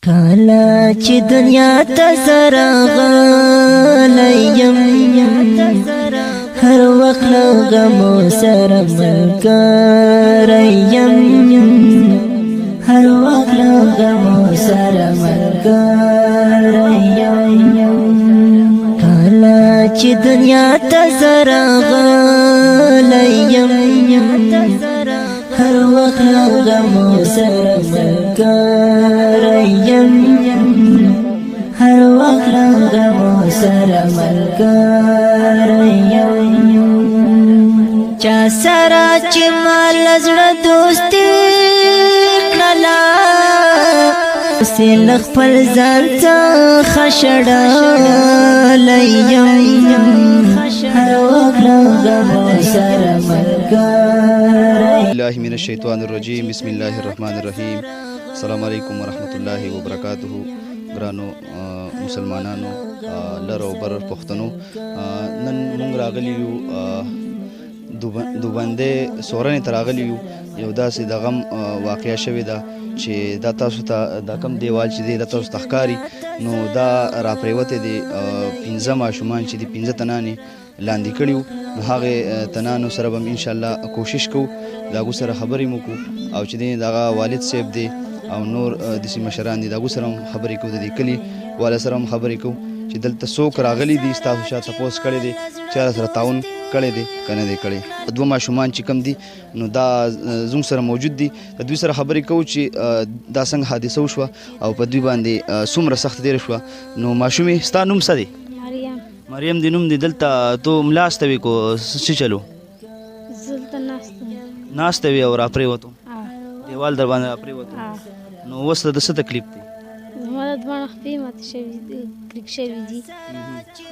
کالا چې دنیا ته زه راغلی یم هر وخت له غمو سره ملګری یم هر وخت له غمو سره ملګری یم کالا چې دنیا ته زه راغلی یم هر وخت له غمو سره ملګری یم هر وخت له غمو سره ملګری یم چا سره چې مال زړه دوستي کړله اوسې له خپل ځان څخه شړلی یم هر وخت له غمو سره ملګری الله من الشیطان الرجیم بسم الله الرحمن الرحیم السلام علیکم ورحمۃ اللہ وبرکاتہ ګرانو مسلمانانو لرو بر پښتنو نن مونږ راغلی یو دوبندې سورنې ته راغلی یو یو داسې د غم واقعه شوې ده چې دا تاسو ته دا کم دیوال چې دی دا تاسو ته ښکاري نو دا راپرېوتی دی 15 ماشومان چې دي 15 تنانې لاندې کړي وو نو هغې تنانو سره به انشاءالله کوشش کوو د هغو سره خبرې مو کوو او چې دی د هغه والد صاحب دی او نور داسې مشران دي د هغو سره هم خبرې کوو د دې کلي والا سره هم خبرې کوو چې دلته څوک راغلي دي ستاسو شا تپوس کړی دی چا سره تعاون کړی دی که نه دی کړی دوه ماشومان چې کم دي نو دا زموږ سره موجود دي د دوی سره خبرې کوو چې دا څنګه حادثه وشوه او په دوی باندې څومره سخته تېره شوه نو ماشومې ستا نوم څه دی مریم دی نوم دی دلته تو ملاسته وې کو څه چلو ناسته وې او راپرېوتو دیوال در باندې راپرېوتو نو اوس د څه تکلیف دی زما د دواړه خپې ماتې شوي کریک شوي دي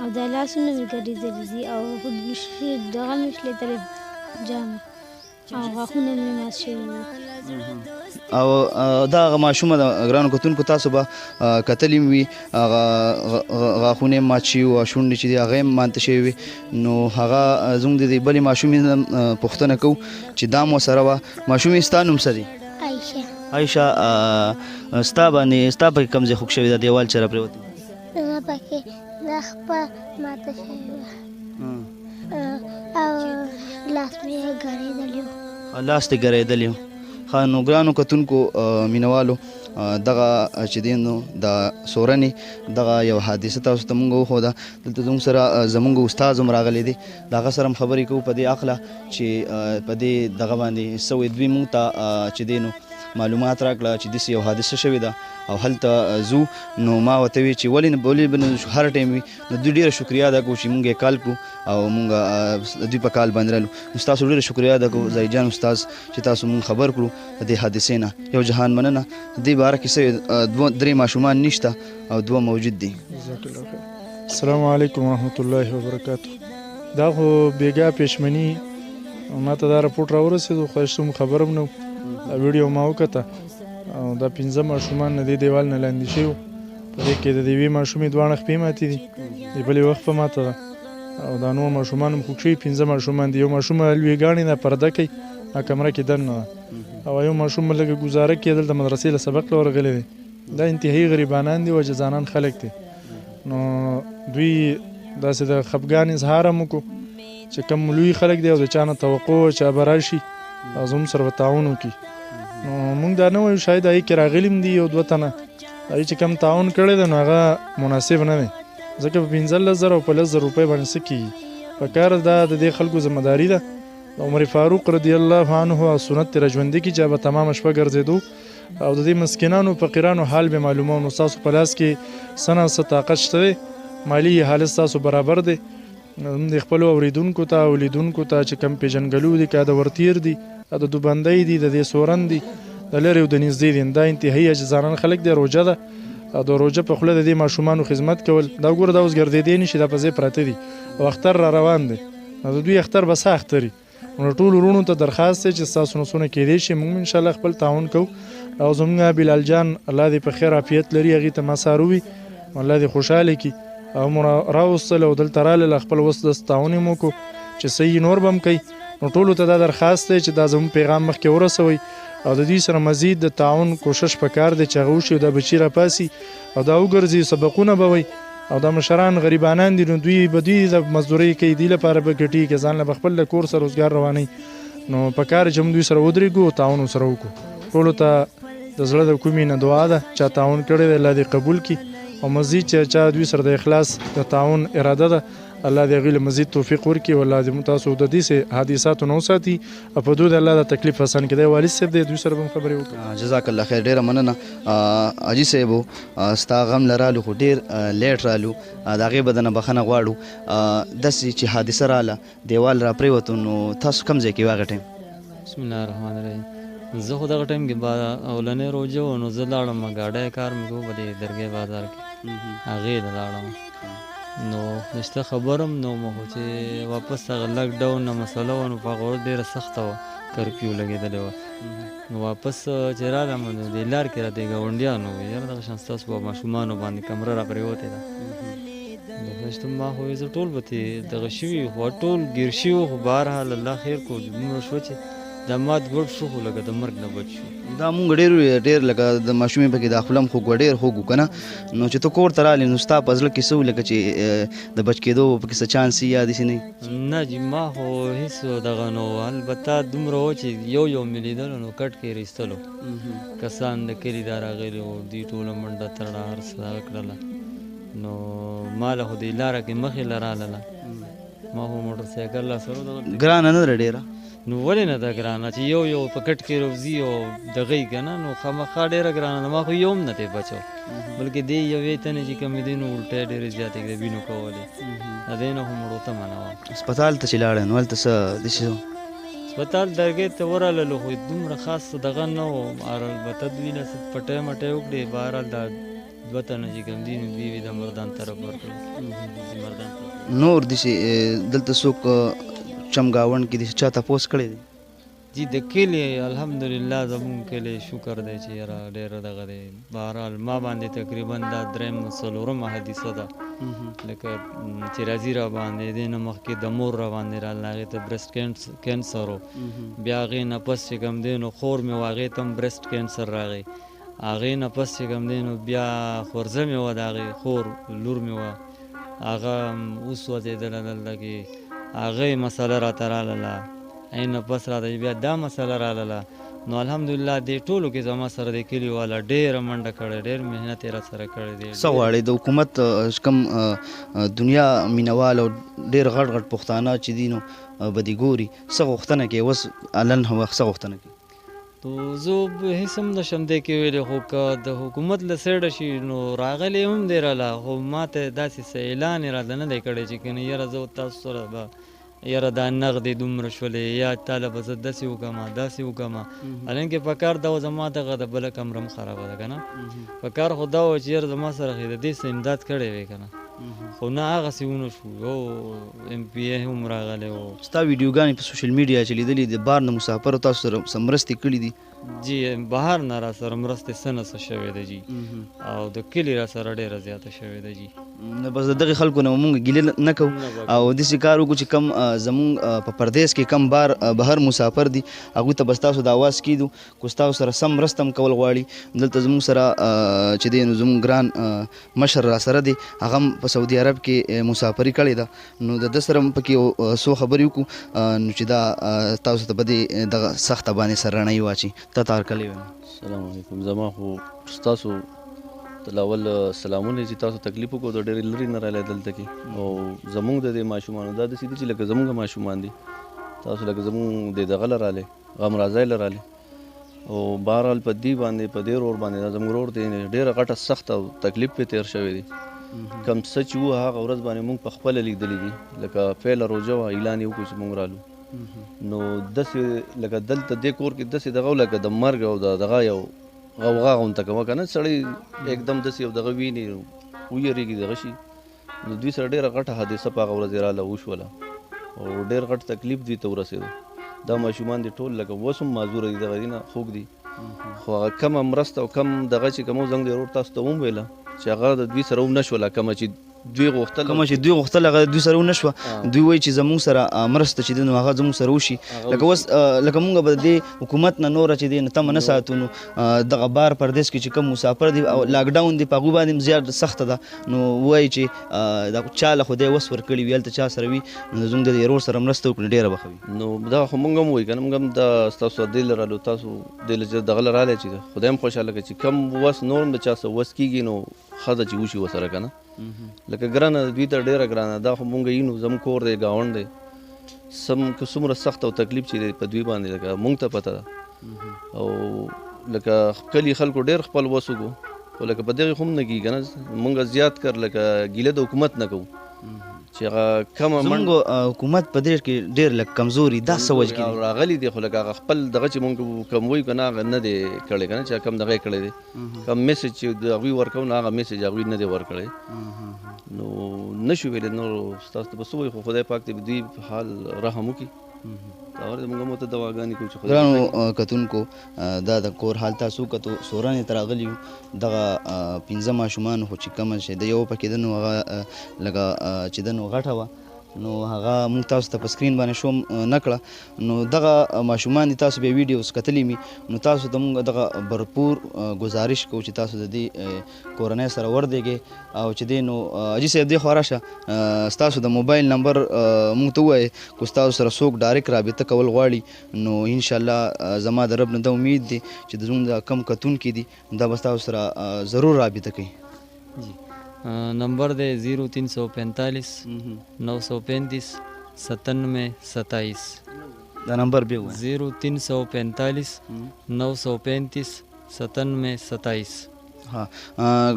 او دا لاسونه مې ګډېدلي دي او دغه مې شلېدلی جامه او غاښونه مې مات شوي دي او دا هغه ماشومه د ګرانو کتونکو تاسو به کتلي وي هغه غاښونه یې مات شوي وو او شونډې چې دي هغه یې ماته شوي وي نو هغه زموږ د دې بلې ماشومې نه پوښتنه کوو چې دا مو سره وه ماشومې ستا نوم څه دی عایشه ستا باندې ستا پکې کوم ځای خوږ شوي دا دیوال چې راپرېوتی زما پکې دا خپه ماته شوې وه او لاس مې ګړېدلی و لاس دې ګړېدلی و ښه نو ګرانو کتونکو مینوالو دغه چې دی نو د سورنې دغه یو حادثه تاسو ته مونږ وښوده دلته زموږ سره زموږ استاد هم راغلی دی د هغه سره هم خبرې کوو په دې عقله چې په دې دغه باندې څه وایي دوی مونږ ته چې دی نو معلومات راکړه چې داسې یو حادثه شوې ده او هلته ځو نو ما ورته وی چې ولې به نه هر ټایم وي نو دوی ډېره شکریا ادا کوو چې مونږ یې کال کړو او مونږ دوی په کال باندې رالو نو ستاسو ډېره شکریا ادا کوو ظاهر جان استاد چې تاسو مونږ خبر کړو د دې حادثې نه یو جهان مننه دې باره کې څه درې ماشومان نشته او دوه موجود دي السلام علیکم ورحمت الله وبرکاتو دا خو بېګا پېشمني ما ته دا راپورټ راورسېدو خو هېڅ خبر هم نه دا ویډیو ما وکته او دا 15 ماشومان نه دې دیوال نه لاندې شوي وو په دې کې د یوې ماشومې دواړه خپې ماتې دي د بلې وخت په ماته ده او دا نور ماشومان هم خوږ شوي 15 ماشومان دي یو ماشوم لویې ګاڼې نه پرده کوي کمره کې دننه ده او یو ماشوم لږه ګزاره کوي دلته مدرسې له سبق له ورغلی دی دا انتهایي غریبانان دي او عاجزانان خلک دي نو دوی داسې د خفګان اظهار هم وکړو چې کوم لوی خلک دی او د چا نه توقع وه چې به راشي او زموږ سره به تعاون وکړي نو مونږ دا نه وایو شاید هغې کې راغلي هم دي یو دوه تنه هغې چې کم تعاون کړی دی نو هغه مناسب نه دی ځکه په 15,000 او په 10,000 روپۍ باندې څه کېږي په کار دا د دې خلکو ذمهداري ده د عمر فاروق رضی الله عنه او سنت ترې ژوندي کړي چې به تمامه شپه ګرځېدو او د دې مسکینانو فقیرانو حال به معلومو نو ستاسو په لاس کې څه نه څه طاقت شته دی مالي حالت ستاسو برابر دی د خپلو اورېدونکو ته او لیدونکو ته چې کم پېژنګلو دي که د ورتیر دي د دوبندۍ دي د دې سورن دي د لرې او د نږدې دي دا انتهایي عاجزانان خلک دی روژه ده او د روژه په خوله د دې ماشومانو خدمت کول دا ګوره دا اوس ګرځېدی نشي دا په ځای پراته دي او اختر را روان دی نو د دوی اختر به څه اختري نو ټولو وروڼو ته درخواست دی چې ستاسو نسونه کېدی شي موږ انشاءالله خپل تعاون کوو او زموږ بلال جان الله دې په خیر عافیت لري هغې ته مسار ووي الله دې خوشحاله کړي او مو راوستل او دلته راغلل خپل وس د تعاون یې وکړو چې صحیح نور به هم کوي نو ټولو ته دا درخواست دی چې دا زموږ پیغام مخکې ورسوئ او د دې سره مزید د تعاون کوشش پکار دی چې هغه وشي دا بچي راپاسي او دا وګرځي سبقونه به وي او دا مشران غریبانان دي نو دوی به دوی د مزدورۍ کوي دې لپاره به ګټي که ځان له به خپل د کور سره روزګار روانوي نو پکار چې موږ دوی سره ودرېږو او تعاون ورسره وکړو ټولو ته د زړه د کومې نه دعا ده چا تعاون کړی دی الله دې قبول کړي او مزید چې چا دوی سره د اخلاص د تعاون اراده ده الله دې هغوی له مزید توفیق ورکړي او الله دې تاسو د دې حادثاتو نه وساتي او په دوی د الله د تکلیف آسان کړي والد صاحب دې دوی سره به خبرې وکړي جزاک الله خیر ډیره مننه حاجي صاحبو ستا غم لرالو خو ډیر لیټ رالو د هغې به دنه بخښنه غواړو داسې چې حادثه راله دیوال را پرېوتو نو تاسو کوم ځای کې وه هغه ټایم بسم الله الرحمن الرحیم زه خو دغه ټایم کې اولنۍ روژه وه نو زه لاړم ګاډی کار مې کوو په دې درګۍ بازار کې هغې ته لاړم نو نشته خبرم نو مو خو چې واپس هغه لاک ډاون نه مسله وه نو په هغه ورځ ډېره سخته وه کرفیو لګېدلې وه نو واپس چې رالم نو دې لار کې راته ګاونډیانو وویل یاره دغه شان ستاسو په ماشومانو باندې کمره را پرېوتې ده نو نشته ما خو زه ټول به ترې دغه شوي خو ټول ګیر شوي وو خو بهرحال الله خیر کو دومره شوه چې دا مات ګوډ شو خو لکه د مرګ نه بچ شو دا مونږ ډېر لکه د ماشومې پکې دا خپله هم خوږ ډېر خوږ وو که نه نو چې ته کور ته رالې نو ستا په زړه کې څه وو لکه چې د بچ کېدو پکې څه چانس یا داسې نه نه جي ما خو هېڅ دغه نو البته دومره و چې یو مې لیدلو نو کټ کې یې ایستلو کسان د کلي دا راغلي وو دوی ټوله منډه تړه هر څه دغه کړله نو ما له خو دې لاره کې مخې له راغله ما خو موټرسایکل لا سره دغه ګرانه نه ده ډېره نو ولې نه ده ګرانه چې یو په کټ کې روزي او دغه یې که نه نو خامخا ډېره ګرانه ده ما خو یو هم نه دی بچو بلکې دې یوې تنې چې کمې دي نو الټۍ ډېرې زیاتې د وینو کولې د دې نه خو مړو ته منه وه هسپتال ته چې لاړې نو هلته څه داسې هسپتال درګۍ ته ورغللو خو دومره خاص دغه نه و البته دوی له پټۍ مټۍ وکړې بهرحال دا دوه تنه چې کوم دي نو دوی یې د مردان طرف ورکړل مردان نور داسې دلته څوک چمګاونډ کې داسې چا تپوس کړی دی جی د کلي الحمدلله زمونږ کلی شکر دی چې یاره ډېره دغه دی بهرحال ما باندې تقریبا دا درېیم څلورمه حادثه ده لکه چې راځي را باندې دې نه مخکې د مور را باندې راله هغې ته برسټ کینسر و بیا هغې نه پس چې کوم دی نو خور مې و هغې ته هم برسټ کینسر راغی هغې نه پس چې کوم دی نو بیا خورزه مې وه د هغې خور لور مې وه هغه اوس وځېدله دلته کې هغه مسله راته راغله عین پس راته بیا دا مسله راغله نو الحمدلله دې ټولو کې زما سره د کلي والا ډېره منډه کړې ډېر محنت یې را سره کړی دی څه غواړې د حکومت کوم دنیا مینوال او ډېر غټ غټ پښتانه چې دي نو به دې ګوري څه غوښتنه کوي اوس الن څه غوښتنه کوي تو زه هېڅ هم نشم دی کې ویلی خو که د حکومت له سایډه شي نو راغلی هم دی راله خو ما ته داسې څه اعلان یې راته نه دی کړی چې که نه یاره زه تاسو سره به یاره دا نغدې دومره شولې یا تاله به زه داسې وکړم داسې وکړم حالانکې په کار دا و زما دغه د بله کمره هم خرابه ده که نه په کار خو دا و چې یاره زما سره خو د دې څه امداد کړی وی که نه خو نه هغسې ونه شو یو ایم پی ای هم راغلی و ستا ویډیوګانې په سوشل میډیا چې لیدلي د بار نه مسافرو تاسو سره څه مرستې کړي دي جی بهر نه را سره مرستې څه نه څه شوې ده جی او د کلي را سره ډېره زیاته شوې ده جی نو بس د دغې خلکو نه مونږ ګیلې نه کوو او داسې کار وکړو چې کم زمونږ په پردیس کې کم بهر مسافر دي هغوی ته بس تاسو د اواز کیدو کو ستاسو سره سم مرسته هم کول غواړي دلته زمونږ سره چې دی نو زمونږ ګران مشر را سره دی هغه هم په سعودي عرب کې مسافري کړې ده نو د ده سره هم پکې څو خبرې وکړو نو چې دا تاسو ته به دې دغه سخته باندې سر رڼایي واچي ته تار کلی ویم السلام علیکم زما خو ستاسو ته اول سلامونه چې تاسو تکلیف وکړو د ډېرې لرې نه راغلی دلته کې او زمونږ د دې ماشومانو دا داسې دي چې لکه زمونږ ماشومان دي تاسو لکه زمونږ د دغه له راغلی غم رازی له راغلی او بهرحال په دې باندې په دې رور باندې دا زموږ رور دی ډېره غټه سخته او تکلیف پې تېر شوی دی کم څه چې وو هغه ورځ باندې مونږ په خپله لیدلي دي لکه فعله روژه وه اعلان یې وکړو چې مونږ رالو نو داسې لکه دلته دې کور کې داسې دغه لکه د مرګ او د دغه یو غوغا غونته کوه که نه سړی एकदम داسې یو دغه ویني ویرېږي دغه شي نو دوی سره ډېره غټه حادثه په هغه ورځ راله وشوله او ډېر غټ تکلیف دوی ته ورسېدو دا ماشومان دي ټول لکه اوس هم معذوره دي دغه دي نه خوږ دي خو هغه کمه مرسته او کم دغه چې کوم زنګ دی ورور تاسو ته وم ویله چې هغه د دوی سره هم نه شوله کومه چې دوی غوښتل کومه چې دوی غوښتل هغه دوی سره ونه شوه دوی وایي چې زموږ سره مرسته چې دی نو هغه زموږ سره وشي لکه اوس لکه مونږ به د دې حکومت نه نوره چې دی نو تمه نه ساتو نو دغه بار پردیس کې چې کوم مسافر دي او لاکډاون دی په هغوی باندې زیات سخته ده نو وایي چې د چا له خدای وس ورکړي وي هلته چا سره وي نو زموږ د ورور سره مرسته وکړي ډېره به ښه وي نو دا خو مونږ هم وایو که نه مونږ هم دا ستاسو دې له رالو تاسو دې له دغه له رالی چې خدای هم خوشحاله کړي چې کم وس نور هم د چا څه وس کېږي نو ښه ده چې وشي ورسره که نه لکه ګرانه دوی ته ډېره ګرانه دا خو مونږ یو نو زموږ کور دی ګاونډ دی که څومره سخت او تکلیف چې دی په دوی باندې لکه مونږ ته پته ده او لکه کلي خلکو ډېر خپل وس وکړو خو لکه په دغې خو هم نه کېږي که نه مونږ زیات کر لکه ګیله د حکومت نه کوو چې هغه کمه زموږ حکومت په دې کې ډېر لږ کمزوري دا څه وجه کې راغلی دی خو لکه هغه خپل دغه چې مونږ کم وایو که نه هغه نه دی کړی که نه چې کم دغه یې کړی دی کم میسج چې د هغوی ورکوو نو هغه میسج هغوی نه دی ورکړی نو نه شو ویلی نور ستاسو ته به څه وایي خو خدای پاک دې دوی په حال رحم وکړي هغه دې مونږ هم ورته دواګانې کوو چې ګرانو کتونکو دا د کور حال تاسو کتو سورانې ته راغلي یو دغه 15 ماشومان خو چې کومه چې د یو پکې ده نو هغه لکه چې ده نو غټه وه نو هغه مونږ تاسو ته په سکرین باندې شو نه کړه نو دغه ماشومان دي تاسو بیا ویډیوز کتلی مي نو تاسو ته مونږ دغه भरपूर گزارش کوو چې تاسو د دې کورنۍ سره وردېږئ او چې دی نو حاجي صاحب دی خوا راشه ستاسو د موبایل نمبر مونږ ته ووایئ که ستاسو سره څوک ډایرکټ رابطه کول غواړي نو انشاءالله زما د رب نه دا امید دی چې زموږ د کم کتونکي دي دا به ستاسو سره ضرور رابطه کوي नंबर दे 0345 935 97 27 دا نمبر بیا وایي 0345 935 97 27 ها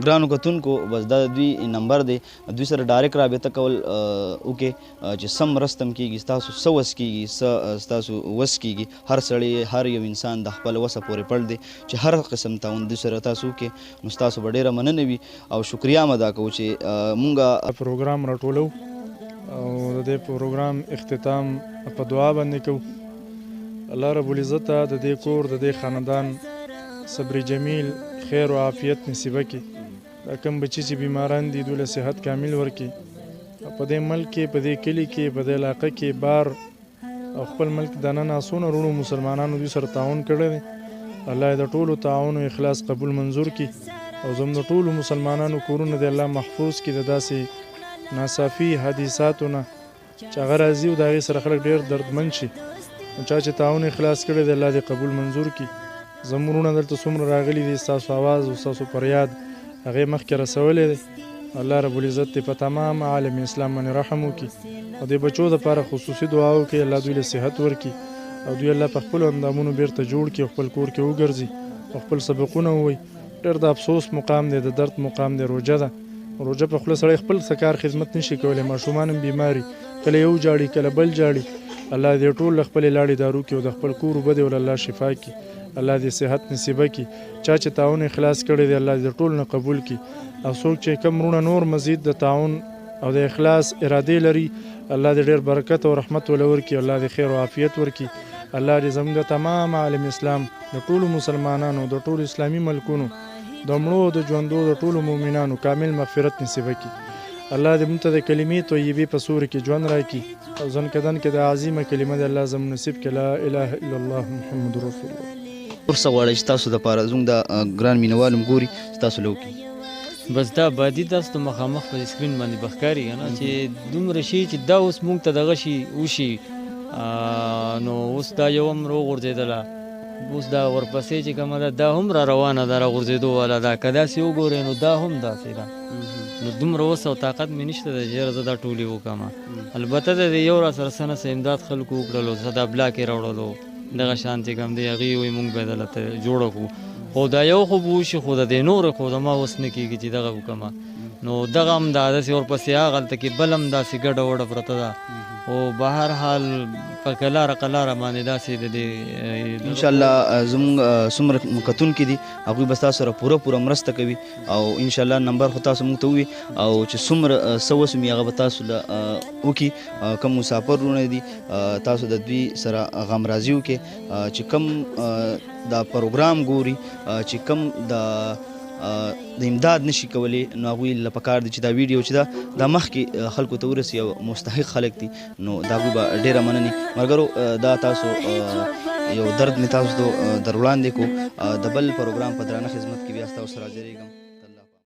ګرانو کتونکو بس دا دوی نمبر دی دوی سره ډایرکټ رابطه کول وکړئ چې سم مرسته م کېږي ستاسو څه وس کېږي څه ستاسو وس کېږي هر سړی هر یو انسان د خپل وسه پورې پړ دی چې هر قسم تعاون دوی سره تاسو وکړئ نو ستاسو به ډېره مننه وي او شکریا م ادا کوو چې مونږ پروګرام راټولو او د دې پروګرام اختتام په دعا باندې کوو الله رب العزت د دې کور د دې خاندان صبر جمیل خیر و عافیت نصیبه کړي دا کوم بچي چې بیماران دي دوی له صحت کامل ورکړي په دې ملک کې په دې کلي کې په دې علاقه کې بار او خپل ملک دننه څونه وروڼو مسلمانانو دوی سره تعاون کړی دی الله یې د ټولو تعاون او اخلاص قبول منظور کړي او زموږ د ټولو مسلمانانو کورونه د الله محفوظ کړي د داسې ناصافي حدیثاتو نه چې هغه راځي او د هغې سره خلک ډېر دردمن شي چا چې تعاون اخلاص کړی دی الله دې قبول منظور کړي زموږ وروڼه دلته څومره راغلي دي ستاسو اواز او ستاسو فریاد هغې مخکې رسولی دی الله رب العزت دې په تمام عالم اسلام باندې رحم وکړي او د بچو دپاره خصوصي دعا وکړي الله دوی له صحت ورکړي او دوی الله په خپلو اندامونو بیرته جوړ کړي او خپل کور کې وګرځي او خپل سبقونه ووایي ډېر د افسوس مقام دی د درد مقام دی روژه ده روژه په خوله سړی خپل څه کار خدمت نشي کولی ماشومان هم بیماري کله یو جاړي کله بل جاړي الله دې ټول له خپلې لاړې دارو کړي او د خپل کور اوبه دې ول الله شفا کړي الله دې صحت نصیبه کړي چا چې تعاون اخلاص کړی دی الله دې ټول نه قبول کړي او څوک چې کم وروڼه نور مزید د تعاون او د اخلاص ارادې لري الله دې ډېر برکت او رحمت ول ورکړي الله دې خیر او عافیت ورکړي الله دې زموږ د تمام عالم اسلام د ټولو مسلمانانو د ټولو اسلامي ملکونو د مړو د ژوندو د ټولو مؤمنانو کامل مغفرت نصیبه کړي الله دې موږ ته د کلمې طیبې په سوري کې ژوند راکړي او ځنکدن کې د عظیمه کلمه د الله زموږ نصیب کړي لا اله الا الله محمد رسول الله ورڅه غواړئ چې تاسو دپاره زموږ د ګران مینوال هم ګوري ستاسو له وکړي بس دا بادي تاسو ته مخامخ په سکرین باندې به ښکاري که نه چې دومره شي چې دا اوس مونږ ته دغه شي وشي نو اوس دا یو هم راغورځېدله اوس دا ورپسې چې کومه ده دا هم را روانه ده راغورځېدو والا ده که داسې وګورئ نو دا هم داسې ده نو دومره وس او طاقت مې نشته ده چې یاره زه دا ټولې وکړم البته د یو را سره څه نه څه امداد خلکو وکړلو څه دا بلاک یې راوړلو دغه شان چې کوم دی هغې وایي مونږ به دلته جوړه کړو خو دا یو خو به وشي خو د دې نورې خو زما وس نه کېږي چې دغه وکړمه نو دغه هم دا داسې ورپسې هغلته کې بل هم داسې ګډه وډه پرته ده خو به هر حال په قلاره باندې داسې د دې انشاءالله زموږ څومره کتونکي دي هغوی به ستاسو سره پوره مرسته کوي او انشاءالله نمبر خو تاسو موږ ته ووي او چې څومره څه وس وي هغه به تاسو له وکړي کوم مسافر وروڼه دي تاسو د دوی سره غمرازي وکړئ چې کوم دا پروګرام ګوري چې کوم د د امداد نشي کولی نو هغوی له پکار دي چې دا ویډیو چې دا مخکې خلکو ته ورسي او مستحق خلک دي نو د هغوی به ډېره مننې ملګرو دا تاسو یو درد مې تاسو ته در وړاندې کو د بل پروګرام په درانه خدمت کې بیا ستاسو سره حاضرېږم